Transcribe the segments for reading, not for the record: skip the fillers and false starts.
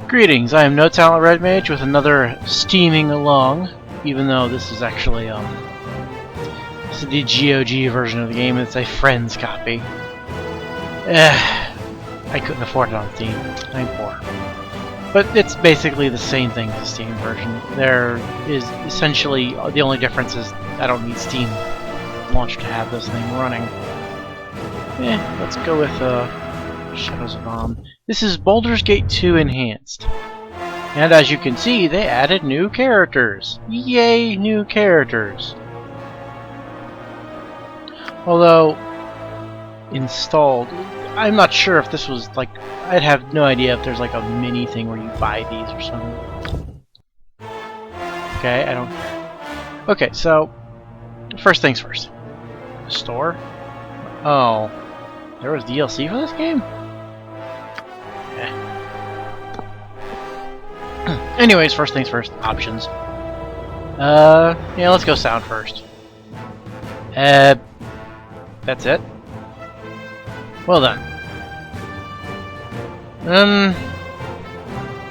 Greetings, I am No Talent Red Mage with another steaming along, even though this is actually this is the GOG version of the game. It's a friend's copy. I couldn't afford it on Steam. I'm poor. But it's basically the same thing as the Steam version. There is essentially the only difference is I don't need Steam launch to have this thing running. Let's go with Shadows of Om. This is Baldur's Gate 2 Enhanced. And as you can see, they added new characters. Yay, new characters. Although, installed, I'm not sure if this was like, I'd have no idea if there's like a mini thing where you buy these or something. Okay, I don't care. Okay, so, first things first. Store? Oh, there was DLC for this game? Anyways, first things first, options. Yeah, let's go sound first. That's it? Well then.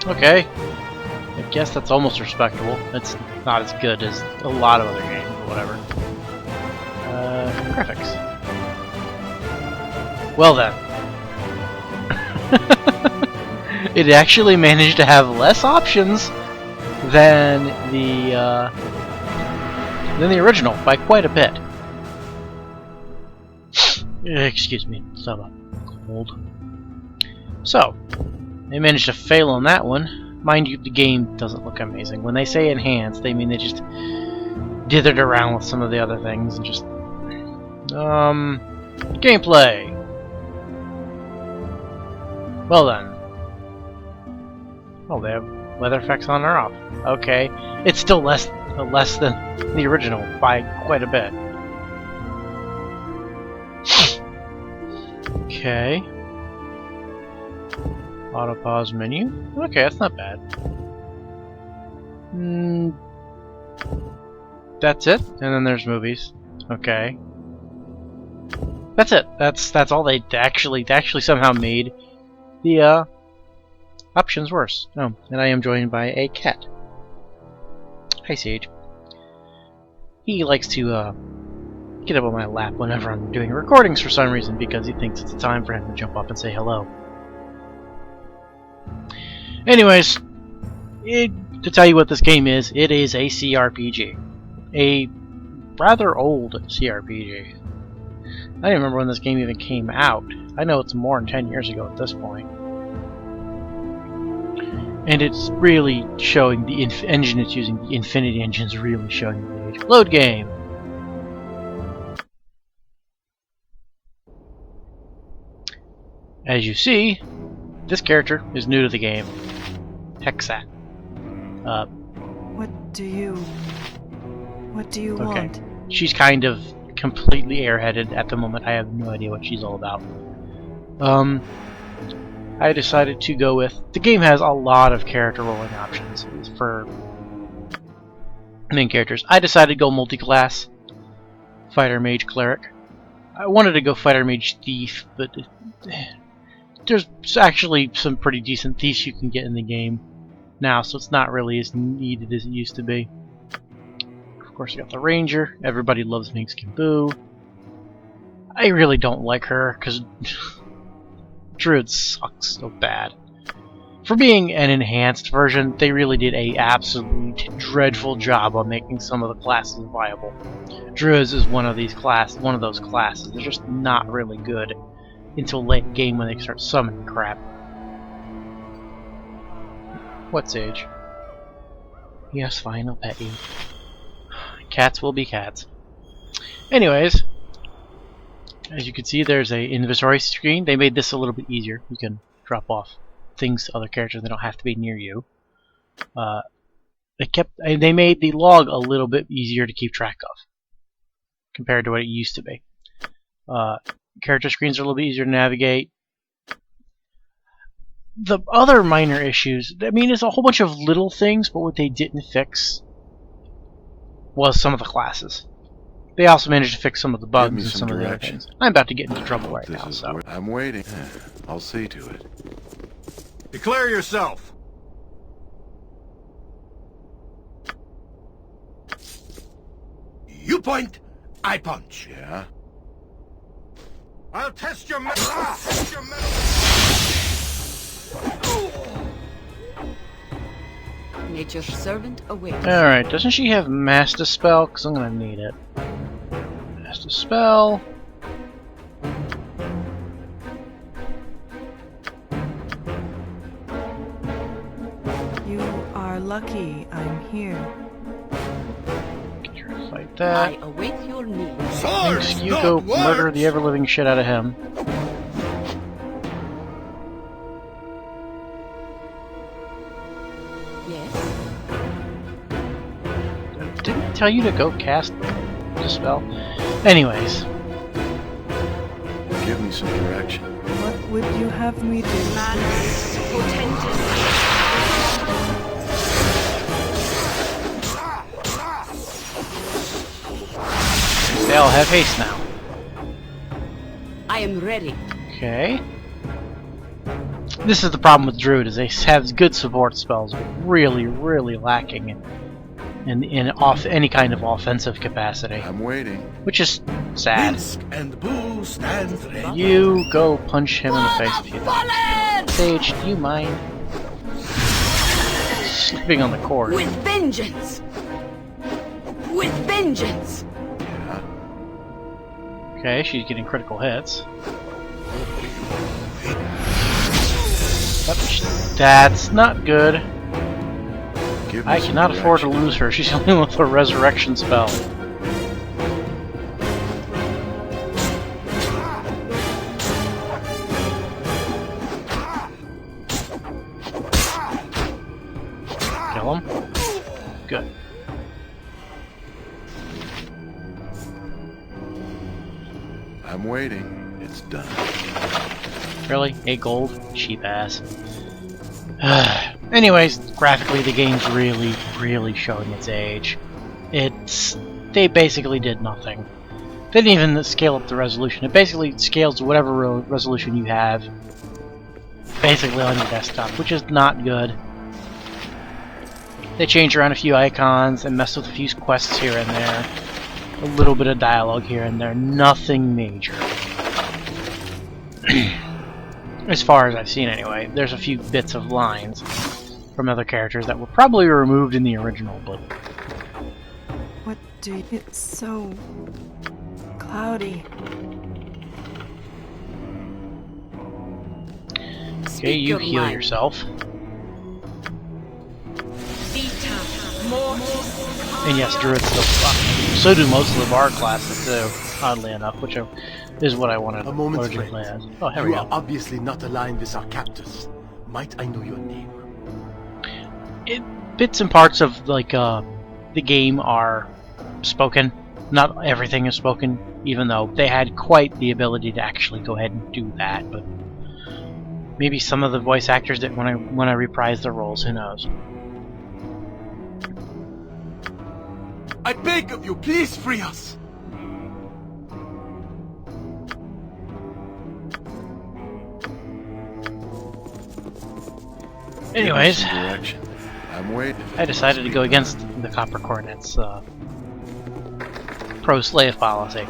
Okay. I guess that's almost respectable. It's not as good as a lot of other games, or whatever. Graphics. Well then. It actually managed to have less options than the original by quite a bit. Excuse me, so cold. So, they managed to fail on that one. Mind you, the game doesn't look amazing. When they say enhanced, they mean they just dithered around with some of the other things and just gameplay. Well then. Oh, they have weather effects on or off. Okay, it's still less than the original by quite a bit. Okay. Auto pause menu. Okay, that's not bad. That's it, and then there's movies. Okay. That's it. That's all they actually somehow made the options worse. Oh, and I am joined by a cat. Hi, Sage. He likes to get up on my lap whenever I'm doing recordings for some reason because he thinks it's a time for him to jump up and say hello. Anyways, to tell you what this game is, it is a CRPG. A rather old CRPG. I don't remember when this game even came out. I know it's more than 10 years ago at this point. And it's really showing the engine it's using, the Infinity engine is really showing the age. Load game! As you see, this character is new to the game. Hexat. What do you want? She's kind of completely airheaded at the moment. I have no idea what she's all about. I decided to go with... The game has a lot of character rolling options for main characters. I decided to go multi-class. Fighter, Mage, Cleric. I wanted to go Fighter, Mage, Thief, but there's actually some pretty decent thieves you can get in the game now, so it's not really as needed as it used to be. Of course, you got the Ranger. Everybody loves Minx Boo. I really don't like her, because Druid sucks so bad. For being an enhanced version, they really did a absolute dreadful job on making some of the classes viable. Druids is one of those classes. They're just not really good until late game when they start summoning crap. What, Sage? Yes, fine, I'll pet you. Cats will be cats. Anyways, as you can see, there's a inventory screen. They made this a little bit easier. You can drop off things to other characters. They don't have to be near you. They made the log a little bit easier to keep track of compared to what it used to be. Character screens are a little bit easier to navigate. The other minor issues, I mean, it's a whole bunch of little things, but what they didn't fix was some of the classes. They also managed to fix some of the bugs and some of the other things. I'm about to get into trouble right now, so... I'm waiting. I'll see to it. Declare yourself. point, I punch. Yeah? I'll test your metal. Test your metal. Nature's servant awaits. Alright, doesn't she have Mass Dispel? Because I'm going to need it. Mass Dispel. You are lucky I'm here. Get her to fight that. I await your need. Swords, Thanks, you not go words. murder the ever-living shit out of him. Yes. Didn't I tell you to go cast Dispel? Anyways. Give me some direction. What would you have me do? Manners, portentous. They all have haste now. I am ready. Okay. This is the problem with Druid, is they have good support spells, but really, really lacking in any kind of offensive capacity, I'm waiting. which is sad. Minsk and Boo stand ready. You go punch him in the face if you don't. Sage, do you mind sleeping on the cord? With vengeance. With vengeance. Yeah? Okay, she's getting critical hits. That's not good. Give me I some cannot afford to direction. lose her. She's only with a resurrection spell. Kill him. Good. I'm waiting. It's done. Really? 8 gold? Cheap ass. Anyways, graphically the game's really, really showing its age. They basically did nothing. They didn't even scale up the resolution. It basically scales to whatever resolution you have, basically on your desktop, which is not good. They changed around a few icons and messed with a few quests here and there. A little bit of dialogue here and there. Nothing major. As far as I've seen anyway. There's a few bits of lines from other characters that were probably removed in the original, but What do you... It's so... cloudy. okay, you heal yourself. And yes, Druid's still fucking. So do most of the Bard classes too, oddly enough, which is what I wanted A moment, originally friend. as. Oh, here we You are go. obviously not aligned with our captors. Might I know your name? Bits and parts of like the game are spoken. Not everything is spoken, even though they had quite the ability to actually go ahead and do that. But maybe some of the voice actors didn't want to reprise their roles. Who knows? I beg of you, please free us! Anyways, Give me some direction. I'm waiting. I decided to go against the Copper Coronet's pro-slave policy.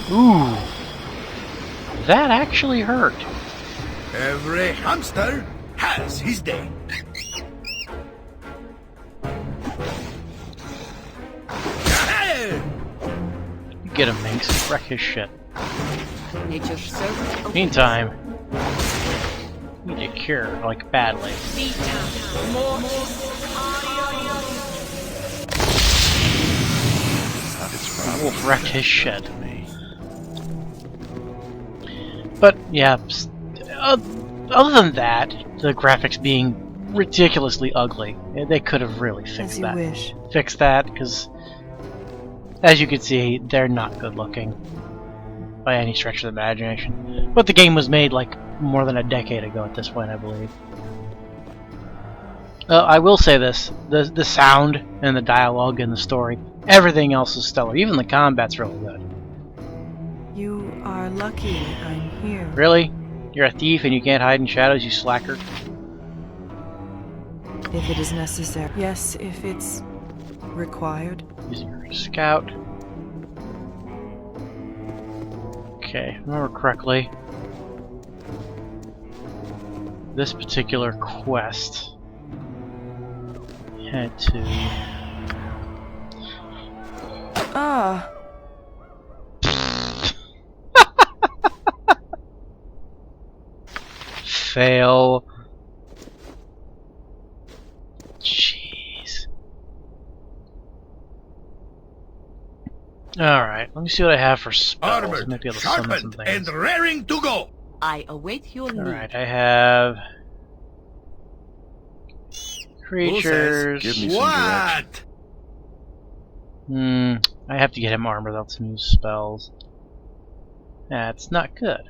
Ooh, that actually hurt. Every hamster has his day. Get him, Minx. Wreck his shit. Nature's servant awaits. Meantime, need a cure, like badly. It's probably Wolf wrecked his shit. to me. But yeah, other than that, the graphics being ridiculously ugly, they could have really As fixed you that. wish. Fixed that, because as you can see, they're not good looking by any stretch of the imagination. But the game was made like more than a decade ago at this point, I believe. I will say this: the sound and the dialogue and the story, everything else is stellar. Even the combat's really good. You lucky I'm here. Really? You're a thief and you can't hide in shadows, you slacker? If it is necessary. Yes, if it's required. Using your scout. Okay, if I remember correctly, this particular quest had to... Ah, Fail. Jeez. Alright, let me see what I have for spells. I Armored, might be able to summon some sharpened, and things. raring to go. I await your need. Alright, I have... Give creatures. me some direction. What? I have to get him armor that lets him use spells. That's not good.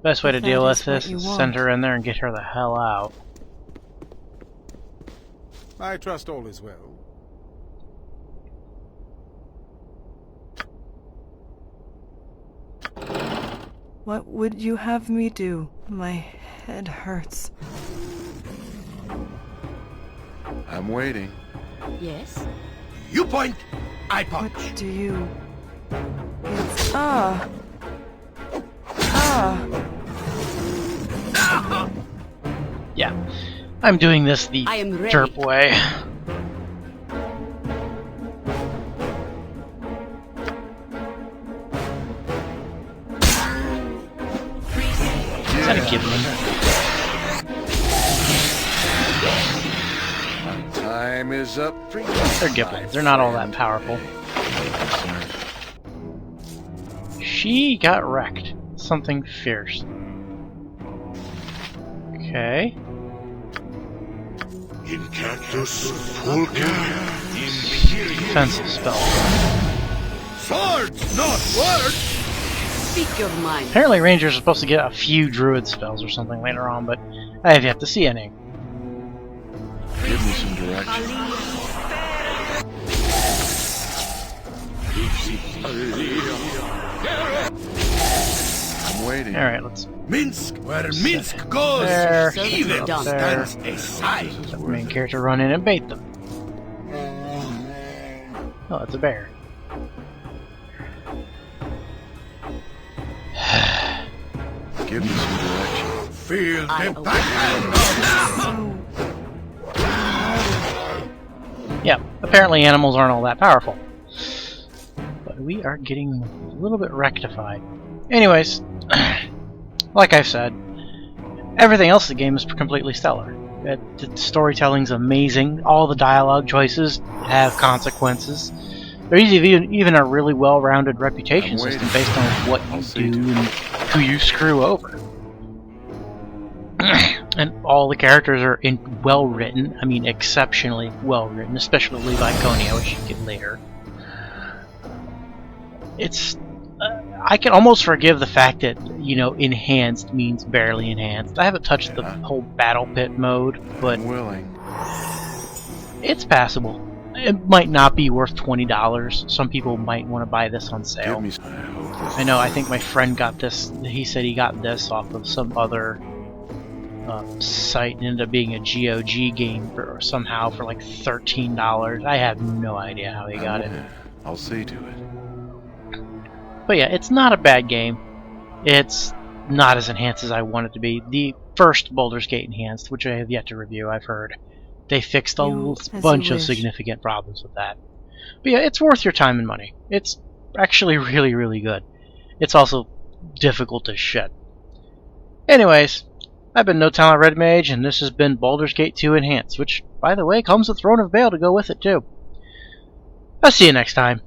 Best way to If deal that with is what this you is want. send her in there and get her the hell out. I trust all is well. what would you have me do? My head hurts. I'm waiting. Yes? You point, I punch. What do you... It's... Ah! Ah! Yeah. I'm doing this the I am ready. derp way. Is that a gibbon? Time is up. They're giblins. They're not all that powerful. She got wrecked. Something fierce. Okay. Incactus pulca Defensive spell. Swords, not words. Speak your mind. Apparently rangers are supposed to get a few druid spells or something later on, but I have yet to see any. Give me some direction. I'm waiting. Alright, let's Minsk, where Minsk goes, there, even there. stands aside. This is let the worth main it. character run in and bait them. Oh, it's a bear. Give me some direction. Feel I the await backhand of So... Yeah, apparently animals aren't all that powerful. But we are getting a little bit rectified. Anyways, like I've said, everything else in the game is completely stellar. The storytelling's amazing. All the dialogue choices have consequences. There's even a really well-rounded reputation I'm system waiting. based on what I'll you see do to it. and who you screw over. And all the characters are well written. I mean, exceptionally well written, especially Levi Konia, which you get later. It's I can almost forgive the fact that, you know, enhanced means barely enhanced. I haven't touched the whole battle pit mode, but I'm willing. it's passable. It might not be worth $20. Some people might want to buy this on sale. Give me some. I hope this I know, I think my friend got this, he said he got this off of some other site and ended up being a GOG game somehow for like $13. I have no idea how he got it. I'll see to it. But yeah, it's not a bad game. It's not as enhanced as I want it to be. The first Baldur's Gate enhanced, which I have yet to review, I've heard, they fixed a bunch of significant problems with that. But yeah, it's worth your time and money. It's actually really, really good. It's also difficult as shit. Anyways, I've been No Talent Red Mage, and this has been Baldur's Gate 2 Enhanced, which, by the way, comes with Throne of Baal to go with it too. I'll see you next time.